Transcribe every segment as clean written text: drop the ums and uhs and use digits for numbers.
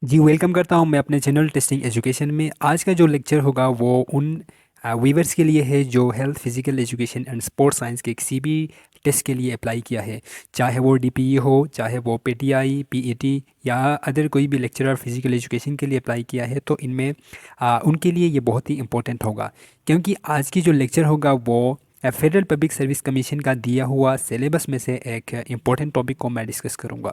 जी, welcome करता हूँ मैं अपने चैनल टेस्टिंग एजुकेशन में। आज का जो लेक्चर होगा वो उन वीवर्स के लिए है जो health, physical education and sports science के किसी भी टेस्ट के लिए अप्लाई किया है, चाहे वो डीपीई हो, चाहे वो पीटीआई, पीईटी या अदर कोई भी लेक्चरर फिजिकल एजुकेशन के लिए अप्लाई किया है। तो इनमें उनके लिए ये बहुत ही इंपॉर्टेंट होगा, क्योंकि आज की जो लेक्चर होगा वो फेडरल पब्लिक सर्विस कमीशन का दिया हुआ सिलेबस में से एक इम्पॉर्टेंट टॉपिक को मैं डिस्कस करूँगा।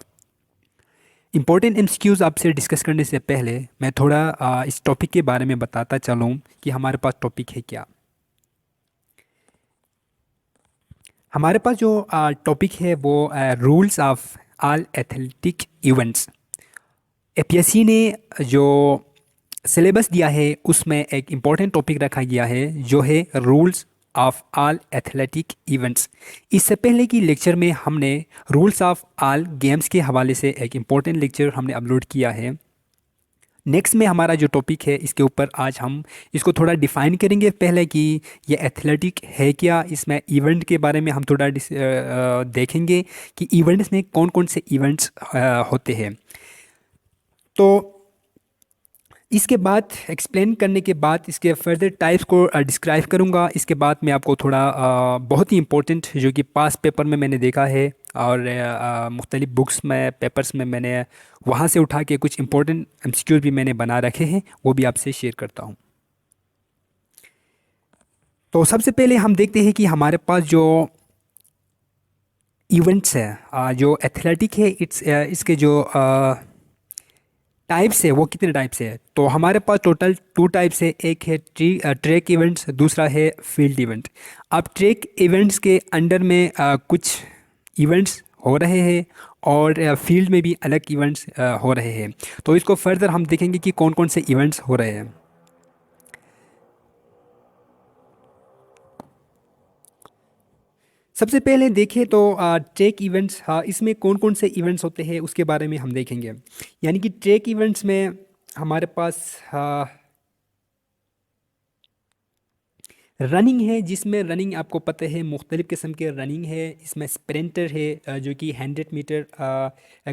इंपॉर्टेंट एमसीक्यूज़ आपसे डिस्कस करने से पहले मैं थोड़ा इस टॉपिक के बारे में बताता चलूँ कि हमारे पास टॉपिक है क्या। हमारे पास जो टॉपिक है वो rules of all athletic events. APSC ने जो सिलेबस दिया है उसमें एक इम्पॉर्टेंट टॉपिक रखा गया है जो है rules of all athletic events. इससे पहले की लेक्चर में हमने रूल्स ऑफ ऑल गेम्स के हवाले से एक इम्पॉर्टेंट लेक्चर हमने अपलोड किया है। नेक्स्ट में हमारा जो टॉपिक है इसके ऊपर आज हम इसको थोड़ा डिफाइन करेंगे पहले कि ये एथलेटिक है क्या। इसमें इवेंट के बारे में हम थोड़ा देखेंगे कि इवेंट्स में कौन कौन से इवेंट्स होते हैं। तो इसके बाद एक्सप्लेन करने के बाद इसके फर्दर टाइप्स को डिस्क्राइब करूँगा। इसके बाद मैं आपको थोड़ा बहुत ही इम्पोर्टेंट जो कि पास पेपर में मैंने देखा है और मुख्तलिफ बुक्स में पेपर्स में मैंने वहाँ से उठा के कुछ इम्पोर्टेंट एमसीक्यूज भी मैंने बना रखे हैं, वो भी आपसे शेयर करता हूँ। तो सबसे पहले हम देखते हैं कि हमारे पास जो इवेंट्स है, जो एथलेटिक है, इसके जो टाइप्स है वो कितने टाइप्स है। तो हमारे पास टोटल टू टाइप्स है। एक है ट्रैक इवेंट्स, दूसरा है फील्ड इवेंट। अब ट्रैक इवेंट्स के अंडर में कुछ इवेंट्स हो रहे हैं और फील्ड में भी अलग इवेंट्स हो रहे हैं। तो इसको फर्दर हम देखेंगे कि कौन कौन से इवेंट्स हो रहे हैं। सबसे पहले देखें तो ट्रैक इवेंट्स, हाँ, इसमें कौन कौन से इवेंट्स होते हैं उसके बारे में हम देखेंगे। यानी कि ट्रैक इवेंट्स में हमारे पास रनिंग है, जिसमें रनिंग आपको पता है मुख्तलिफ़ किस्म के रनिंग है। इसमें स्प्रिंटर है जो कि 100 मीटर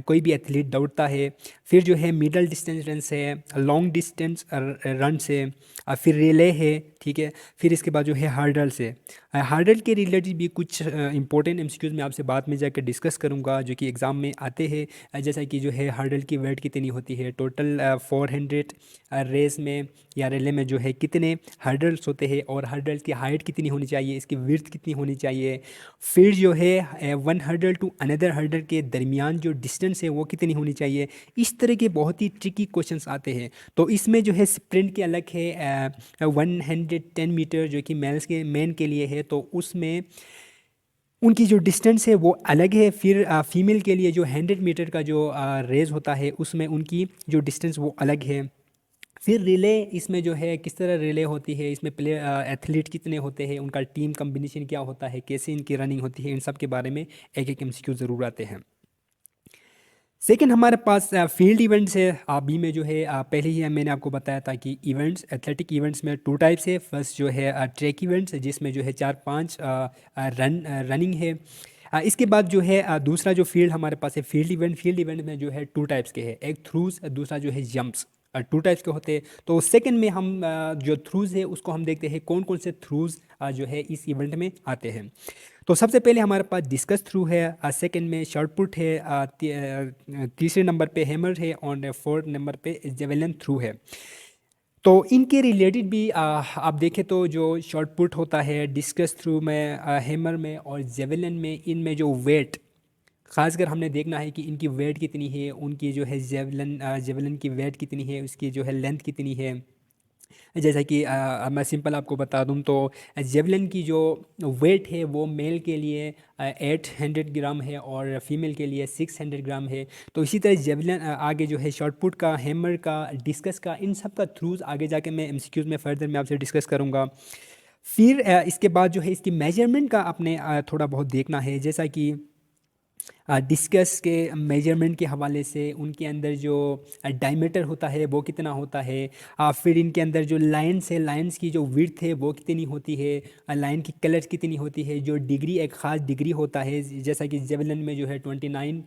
कोई भी एथलीट दौड़ता है। फिर जो है मिडल डिस्टेंस रन्स है, लॉन्ग डिस्टेंस रन्स है, फिर रिले है, ठीक है। फिर इसके बाद जो है हार्डल्स है। हार्डल के रिलेटेड भी कुछ इंपॉर्टेंट एमसीक्यूज मैं आपसे बाद में जाकर डिस्कस करूंगा जो कि एग्ज़ाम में आते हैं। जैसा कि जो है हार्डल की वेट कितनी होती है, टोटल 400 रेस में या रिले में जो है कितने हर्डल्स होते हैं और हर्डल्स की हाइट कितनी होनी चाहिए, इसकी विड्थ कितनी होनी चाहिए। फिर जो है one hurdle to another hurdle के दरमियान जो डिस्टेंस है वो कितनी होनी चाहिए। इस तरह के बहुत ही ट्रिकी क्वेश्चंस आते हैं। तो इसमें जो है स्प्रिंट के अलग है, 110 मीटर जो कि मेल्स के मेन के लिए है, तो उसमें उनकी जो डिस्टेंस है वो अलग है। फिर फीमेल के लिए जो 100 मीटर का जो रेस होता है उसमें उनकी जो डिस्टेंस वो अलग है। फिर रिले, इसमें जो है किस तरह रिले होती है, इसमें प्लेयर एथलीट कितने होते हैं, उनका टीम कम्बिनेशन क्या होता है, कैसे इनकी रनिंग होती है, इन सब के बारे में एक एक एमसीक्यू ज़रूर आते हैं। सेकंड हमारे पास फील्ड इवेंट्स है। बी में जो है पहले ही मैंने आपको बताया था कि इवेंट्स, एथलेटिक इवेंट्स में टू टाइप्स है। फर्स्ट जो है ट्रैक इवेंट्स, जिसमें जो है 4-5 रनिंग है। इसके बाद जो है दूसरा जो फील्ड हमारे पास है फील्ड इवेंट। फील्ड इवेंट में जो है टू टाइप्स के हैं, एक थ्रूज, दूसरा जो है जंप्स। टू टाइप्स के होते हैं। तो सेकंड में हम जो थ्रूज है उसको हम देखते हैं कौन कौन से थ्रूज जो है इस इवेंट में आते हैं। तो सबसे पहले हमारे पास डिस्कस थ्रू है, सेकंड में शॉर्ट पुट है, तीसरे नंबर पे हैमर है और फोर्थ नंबर पे जेवेलिन थ्रू है। तो इनके रिलेटेड भी आप देखें तो जो शॉर्ट पुट होता है डिस्कस थ्रू में, हैमर में और जेवेलिन में, इनमें जो वेट, खासकर हमने देखना है कि इनकी वेट कितनी है, उनकी जो है जेवलिन की वेट कितनी है, उसकी जो है लेंथ कितनी है। जैसा कि मैं सिंपल आपको बता दूं तो जेवलिन की जो वेट है वो मेल के लिए 800 ग्राम है और फीमेल के लिए 600 ग्राम है। तो इसी तरह जेवलिन आगे जो है शॉर्ट पुट का, हैमर का, डिस्कस का, इन सब का थ्रूज आगे जाके मैं एमसीक्यूज में फर्दर मैं आपसे डिस्कस करूँगा। फिर इसके बाद जो है इसकी मेजरमेंट का आपने थोड़ा बहुत देखना है। जैसा कि डिस्कस के मेजरमेंट के हवाले से उनके अंदर जो डायमीटर होता है वो कितना होता है। फिर इनके अंदर जो लाइन्स है, लाइन्स की जो विड्थ है वो कितनी होती है, लाइन की कलर कितनी होती है, जो डिग्री, एक ख़ास डिग्री होता है। जैसा कि जेवलिन में जो है 29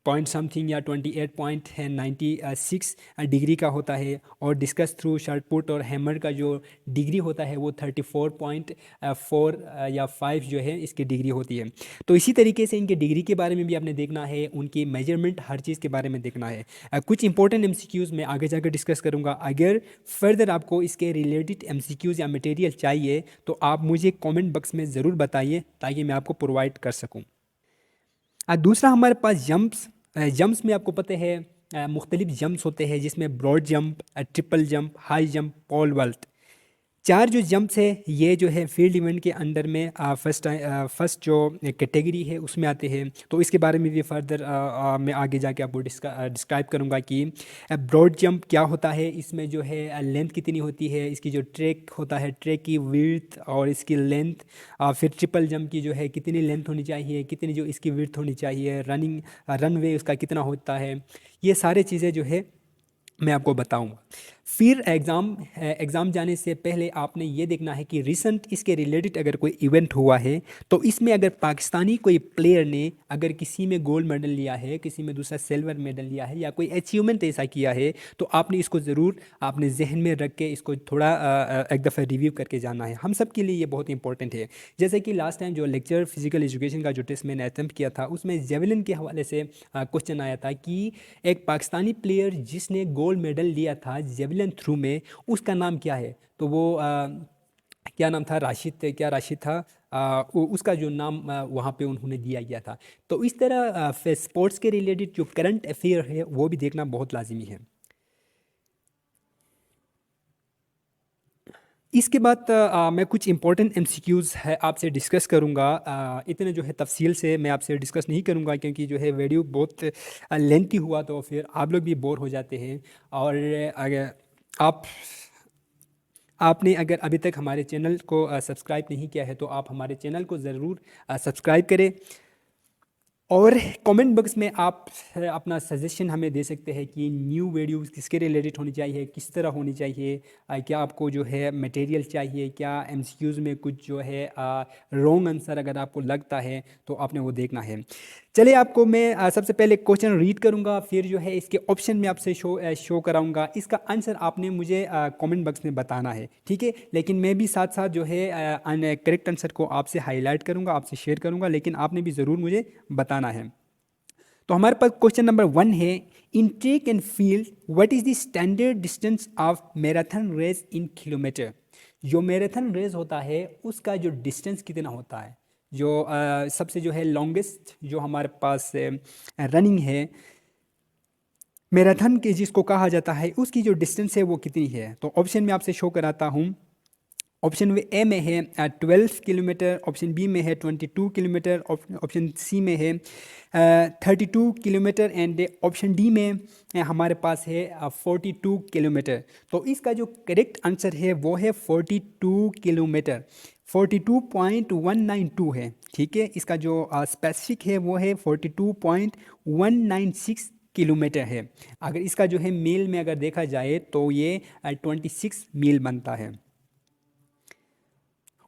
पॉइंट समथिंग या 28.96 डिग्री का होता है, और डिस्कस थ्रू शॉट पुट और हैमर का जो डिग्री होता है वो 34.4 या 5 जो है इसकी डिग्री होती है। तो इसी तरीके से इनके डिग्री के बारे में भी आपने देखना है, उनकी मेजरमेंट हर चीज़ के बारे में देखना है। कुछ इंपॉर्टेंट एमसीक्यूज़ मैं आगे जाकर डिस्कस करूँगा। अगर फर्दर आपको इसके रिलेटेड एमसीक्यूज़ या मटेरियल चाहिए तो आप मुझे कमेंट बॉक्स में ज़रूर बताइए ताकि मैं आपको प्रोवाइड कर सकूँ। दूसरा हमारे पास जंप्स। जंप्स में आपको पता है मुख्तलिफ जंप्स होते हैं, जिसमें broad jump, triple jump, high jump, pole vault. चार जो जंप्स है ये जो है फील्ड इवेंट के अंडर में फर्स्ट जो कैटेगरी है उसमें आते हैं। तो इसके बारे में भी फर्दर मैं आगे जाके आपको डिस्क्राइब करूँगा कि ब्रॉड जंप क्या होता है, इसमें जो है लेंथ कितनी होती है, इसकी जो ट्रैक होता है ट्रैक की विड्थ और इसकी लेंथ। फिर ट्रिपल जंप की जो है कितनी लेंथ होनी चाहिए, कितनी जो इसकी विड्थ होनी चाहिए, रनवे उसका कितना होता है, ये सारे चीज़ें जो है मैं आपको बताऊंगा। फिर एग्ज़ाम जाने से पहले आपने ये देखना है कि रिसेंट इसके रिलेटेड अगर कोई इवेंट हुआ है तो इसमें अगर पाकिस्तानी कोई प्लेयर ने अगर किसी में गोल्ड मेडल लिया है, किसी में दूसरा सिल्वर मेडल लिया है या कोई अचीवमेंट ऐसा किया है, तो आपने इसको ज़रूर अपने जहन में रख के इसको थोड़ा एक दफ़ा रिव्यू करके जाना है। हम सब के लिए ये बहुत इंपॉर्टेंट है। जैसे कि लास्ट टाइम जो लेक्चर फिजिकल एजुकेशन का जो टेस्ट मैंने अटैम्प्ट किया था उसमें जेवलिन के हवाले से क्वेश्चन आया था कि एक पाकिस्तानी प्लेयर जिसने गोल्ड मेडल लिया था जेवलिन थ्रू में, उसका नाम क्या है। तो वो क्या नाम था, राशिद, क्या राशिद था, उसका जो नाम वहाँ पे उन्होंने दिया गया था। तो इस तरह स्पोर्ट्स के रिलेटेड जो करंट अफेयर है वो भी देखना बहुत लाजमी है। इसके बाद मैं कुछ इंपॉर्टेंट एमसीक्यूज़ है आपसे डिस्कस करूँगा। इतने जो है तफसील से मैं आपसे डिस्कस नहीं करूँगा क्योंकि जो है वीडियो बहुत लेंथी हुआ तो फिर आप लोग भी बोर हो जाते हैं। और अगर आपने अगर अभी तक हमारे चैनल को सब्सक्राइब नहीं किया है तो आप हमारे चैनल को ज़रूर सब्सक्राइब करें। और कमेंट बॉक्स में आप अपना सजेशन हमें दे सकते हैं कि न्यू वीडियोस किसके रिलेटेड होनी चाहिए, किस तरह होनी चाहिए, क्या आपको जो है मटेरियल चाहिए, क्या एमसीक्यूज़ में कुछ जो है रॉन्ग आंसर अगर आपको लगता है तो आपने वो देखना है। चलिए आपको मैं सबसे पहले क्वेश्चन रीड करूंगा, फिर जो है इसके ऑप्शन में आपसे शो कराऊंगा। इसका आंसर आपने मुझे कमेंट बॉक्स में बताना है, ठीक है। लेकिन मैं भी साथ साथ जो है करेक्ट आंसर को आपसे हाईलाइट करूंगा, आपसे शेयर करूंगा, लेकिन आपने भी ज़रूर मुझे बताना है। तो हमारे पास क्वेश्चन नंबर 1 है, in track and field what is the standard distance of marathon race in kilometre. जो मैराथन रेस होता है उसका जो डिस्टेंस कितना होता है, जो सबसे जो है लॉन्गेस्ट जो हमारे पास रनिंग है मैराथन के जिसको कहा जाता है उसकी जो डिस्टेंस है वो कितनी है। तो ऑप्शन में आपसे शो कराता हूँ। ऑप्शन ए में है 12 किलोमीटर, ऑप्शन बी में है 22 किलोमीटर, ऑप्शन सी में है 32 किलोमीटर, एंड ऑप्शन डी में हमारे पास है 42 किलोमीटर। तो इसका जो करेक्ट आंसर है वो है 42 किलोमीटर, 42.192 है, ठीक है। इसका जो स्पेसिफिक है वो है 42.196 किलोमीटर है। अगर इसका जो है मील में अगर देखा जाए तो ये 26 मील बनता है।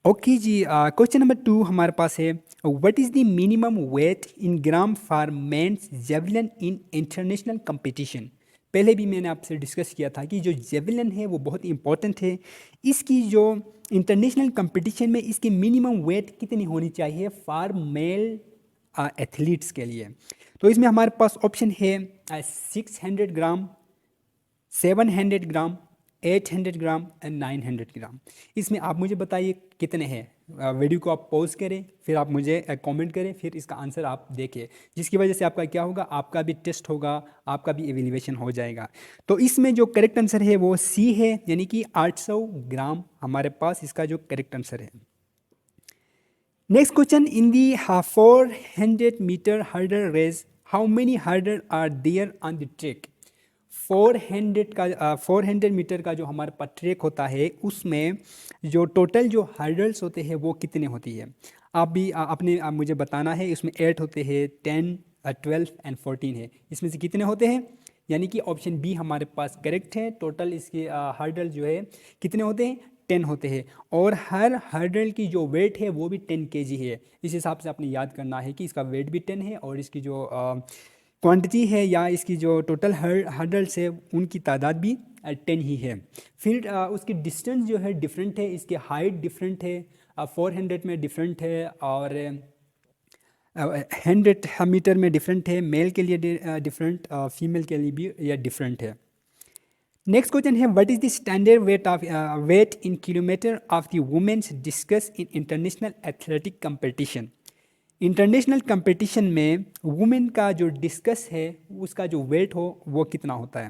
ओके जी, क्वेश्चन नंबर 2 हमारे पास है, what is the minimum weight in gram for men's javelin in international competition. पहले भी मैंने आपसे डिस्कस किया था कि जो जेवलिन है वो बहुत इंपॉर्टेंट है। इसकी जो इंटरनेशनल कंपटीशन में इसकी मिनिमम वेट कितनी होनी चाहिए फॉर मेल एथलीट्स के लिए। तो इसमें हमारे पास ऑप्शन है 600 ग्राम, 700 ग्राम, 800 ग्राम एंड 900 ग्राम। इसमें आप मुझे बताइए कितने हैं। वीडियो को आप पॉज करें, फिर आप मुझे कमेंट करें, फिर इसका आंसर आप देखिए, जिसकी वजह से आपका क्या होगा, आपका भी टेस्ट होगा, आपका भी एवेल्यूएशन हो जाएगा। तो इसमें जो करेक्ट आंसर है वो सी है, यानी कि 800 ग्राम हमारे पास इसका जो करेक्ट आंसर है। Next question, in the 400 metre hurdle race how many hurdle are there on the track. 400 metre का जो हमारे पास ट्रैक होता है उसमें जो टोटल जो हर्डल्स होते हैं वो कितने होती है। आप भी अपने आप मुझे बताना है। इसमें 8 होते हैं, 10, 12 एंड 14 है। इसमें से कितने होते हैं, यानी कि ऑप्शन बी हमारे पास करेक्ट है। टोटल इसके हर्डल जो है कितने होते हैं, 10 होते हैं। और हर हर्डल की जो वेट है वो भी 10 kg है। इस हिसाब से आपने याद करना है कि इसका वेट भी 10 है और इसकी जो क्वांटिटी है या इसकी जो टोटल हर्डल्स है उनकी तादाद भी 10 ही है। फिर उसकी डिस्टेंस जो है डिफरेंट है, इसकी हाइट डिफरेंट है, 400 में डिफरेंट है और 100 मीटर में डिफरेंट है। मेल के लिए डिफरेंट, फीमेल के लिए भी यह डिफरेंट है। नेक्स्ट क्वेश्चन है what is the standard weight in kilometre of the women's discus in international athletic competition. International competition में वुमेन का जो डिस्कस है उसका जो वेट हो वो कितना होता है।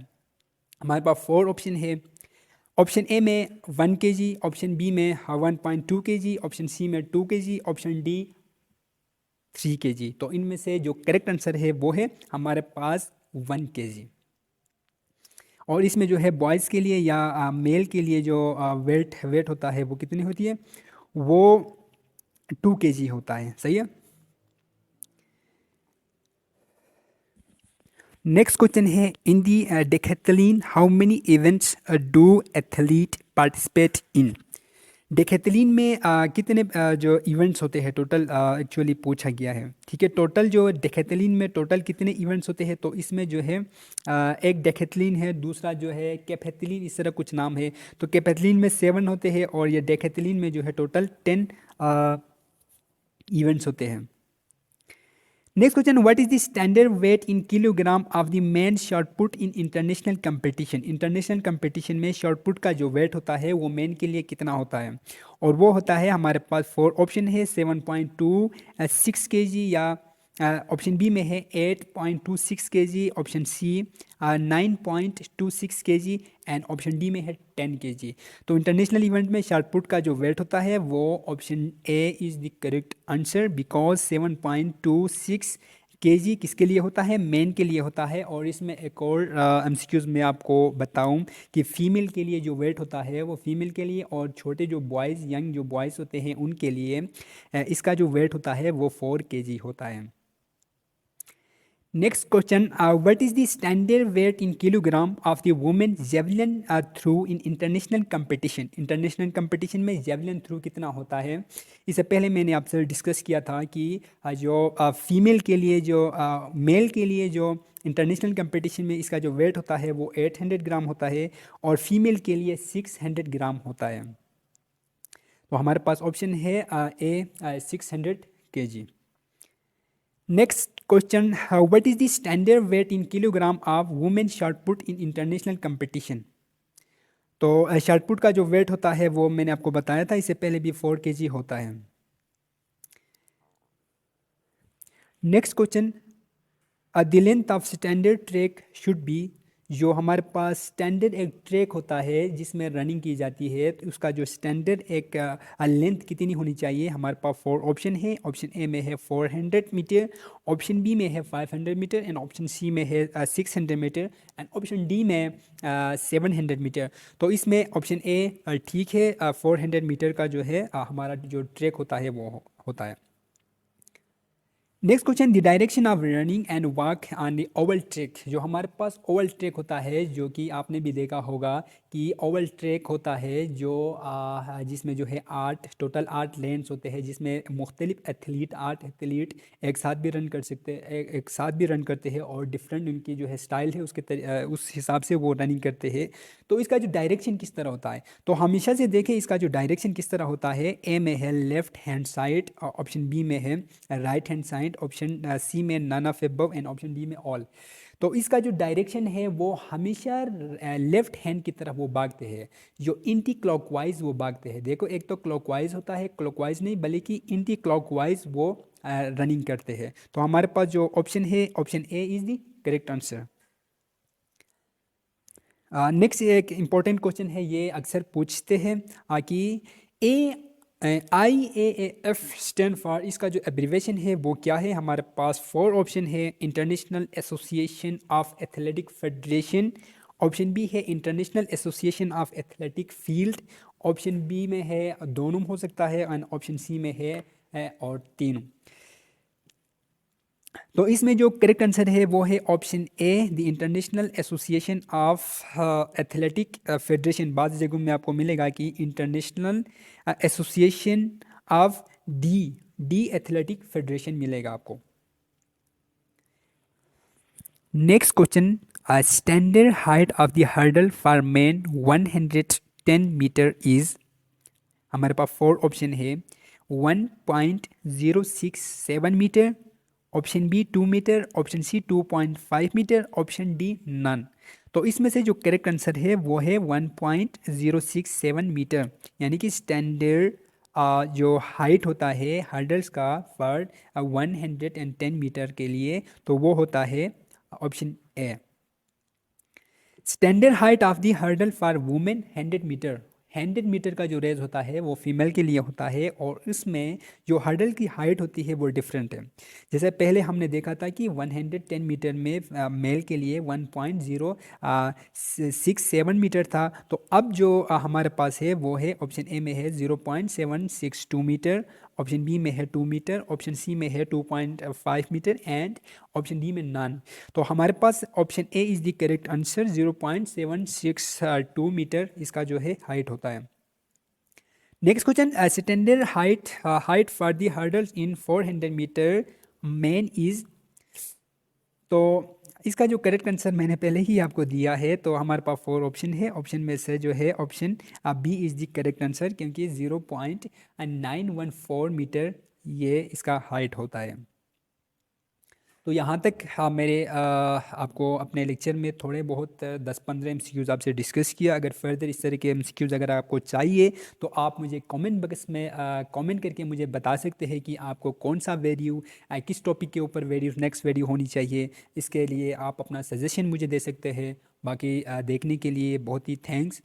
हमारे पास 4 ऑप्शन है। ऑप्शन ए में 1 kg, ऑप्शन बी में 1.2 kg, ऑप्शन सी में 2 kg, ऑप्शन डी 3 kg। तो इनमें से जो करेक्ट आंसर है वो है हमारे पास 1 kg। और इसमें जो है बॉयज़ के लिए या मेल के लिए जो वेट होता है वो कितनी होती है, वो 2 kg होता है। सही है। नेक्स्ट क्वेश्चन है in the decathlon how many events do athlete participate in. Decathlon में कितने जो इवेंट्स होते हैं टोटल एक्चुअली पूछा गया है। ठीक है, टोटल जो डेकेथलीन में टोटल कितने इवेंट्स होते हैं, तो इसमें जो है एक डेकेथलीन है, दूसरा जो है कैपेथलीन, इस तरह कुछ नाम है। तो कैपेथलीन में 7 होते हैं और ये डेकेथलीन में जो है टोटल 10 इवेंट्स होते हैं। Next question what is the standard weight in kilogram of the men shot put in international competition. International competition में शॉर्ट पुट का जो वेट होता है वो मेन के लिए कितना होता है, और वो होता है हमारे पास 4 ऑप्शन है 7.26 kg, या ऑप्शन बी में है 8.26 kg, option C 9.26 kg and option D में है 10 kg। तो इंटरनेशनल इवेंट में शॉर्ट पुट का जो वेट होता है वो option A is the correct answer, because 7.26 kg किसके लिए होता है, मेन के लिए होता है। और इसमें एक और एमसीक्यूज़ में आपको बताऊं कि फ़ीमेल के लिए जो वेट होता है वो फीमेल के लिए, और छोटे जो बॉयज़ यंग जो बॉयज़ होते हैं उनके लिए इसका जो वेट होता है वो 4 kg होता है। Next question what is the standard weight in kilogram of the women javelin throw in international competition. International competition में जेवलिन थ्रू कितना होता है, इससे पहले मैंने आपसे डिस्कस किया था कि जो फीमेल के लिए जो मेल के लिए जो इंटरनेशनल कंपटीशन में इसका जो वेट होता है वो 800 ग्राम होता है और फीमेल के लिए 600 ग्राम होता है। तो हमारे पास ऑप्शन है A 600 kg। Next question what is the standard weight in kilogram of women shot put in international competition. तो शॉट पुट का जो वेट होता है वो मैंने आपको बताया था इससे पहले भी 4 kg होता है। Next question the length of standard track should be. जो हमारे पास स्टैंडर्ड एक ट्रैक होता है जिसमें रनिंग की जाती है तो उसका जो स्टैंडर्ड एक लेंथ कितनी होनी चाहिए, हमारे पास 4 ऑप्शन है। ऑप्शन ए में है 400 मीटर, ऑप्शन बी में है 500 मीटर एंड ऑप्शन सी में है 600 मीटर एंड ऑप्शन डी में 700 मीटर। तो इसमें ऑप्शन ए ठीक है, 400 मीटर का जो है हमारा जो ट्रैक होता है वो होता है। Next question the direction of running and walk on the Oval track. जो हमारे पास ओवल ट्रैक होता है, जो कि आपने भी देखा होगा कि ओवल ट्रैक होता है जो जिसमें जो है 8 लेन्स होते हैं, जिसमें मुख्तलिफ एथलीट 8 एथलीट एक साथ भी रन कर सकते हैं, एक साथ भी रन करते हैं और डिफरेंट उनकी जो है स्टाइल है उस हिसाब से वो रनिंग करते हैं। तो इसका जो डायरेक्शन किस तरह होता है, तो हमेशा से देखें इसका जो डायरेक्शन किस तरह होता है। ए में है left hand side, option B में है right hand side, option C में none of above and option D में ऑल। तो इसका जो डायरेक्शन है वो हमेशा लेफ्ट हैंड की तरफ वो भागते हैं, जो एंटी क्लॉकवाइज वो भागते हैं। देखो एक तो क्लॉकवाइज होता है, क्लॉकवाइज नहीं बल्कि एंटी क्लॉकवाइज वो रनिंग करते हैं। तो हमारे पास जो ऑप्शन है option A is the correct answer. Next एक इम्पॉर्टेंट क्वेश्चन है, ये अक्सर पूछते हैं कि ए IAAF स्टैंड फॉर, इसका जो एब्रीवेशन है वो क्या है। हमारे पास 4 ऑप्शन है। International association of athletic federation, option B है international association of athletic field, option B में है दोनों हो सकता है एंड ऑप्शन सी में है और तीनों। तो इसमें जो करेक्ट आंसर है वो है option A the international association of athletic federation. बाद जगहों में आपको मिलेगा कि international association of the athletic federation मिलेगा आपको। Next question, standard height of the hurdle for man 110 metre is, हमारे पास फोर ऑप्शन है। 1.067 metre, option B 2 metre, option C 2.5 metre, option D none. तो इसमें से जो करेक्ट आंसर है वो है 1.067 मीटर, यानी कि स्टैंडर्ड जो हाइट होता है हर्डल्स का फॉर 110 मीटर के लिए, तो वो होता है option A. Standard height of the hurdle for women 100 metre, 100 metre का जो रेस होता है वो फीमेल के लिए होता है, और इसमें जो हर्डल की हाइट होती है वो डिफरेंट है। जैसे पहले हमने देखा था कि 110 मीटर में मेल के लिए 1.067 मीटर था, तो अब जो हमारे पास है वो है ऑप्शन ए में है 0.762 मीटर, ऑप्शन बी में है 2 मीटर, ऑप्शन सी में है 2.5 मीटर एंड ऑप्शन डी में नन। तो हमारे पास option A is the correct answer, 0.762 metre इसका जो है हाइट होता है। Next question, standard height for the hurdles in 400 metre man is, तो इसका जो करेक्ट आंसर मैंने पहले ही आपको दिया है। तो हमारे पास फोर ऑप्शन है, ऑप्शन में से जो है option B is the correct answer, क्योंकि 0.914 मीटर ये इसका हाइट होता है। तो यहाँ तक हाँ मेरे आपको अपने लेक्चर में थोड़े बहुत 10-15 एमसीक्यूज़ आपसे डिस्कस किया। अगर फर्दर इस तरह के एमसीक्यूज़ अगर आपको चाहिए तो आप मुझे कमेंट बॉक्स में कमेंट करके मुझे बता सकते हैं कि आपको कौन सा वीडियो किस टॉपिक के ऊपर वीडियो नेक्स्ट वीडियो होनी चाहिए। इसके लिए आप अपना सजेशन मुझे दे सकते हैं। बाकी देखने के लिए बहुत ही थैंक्स।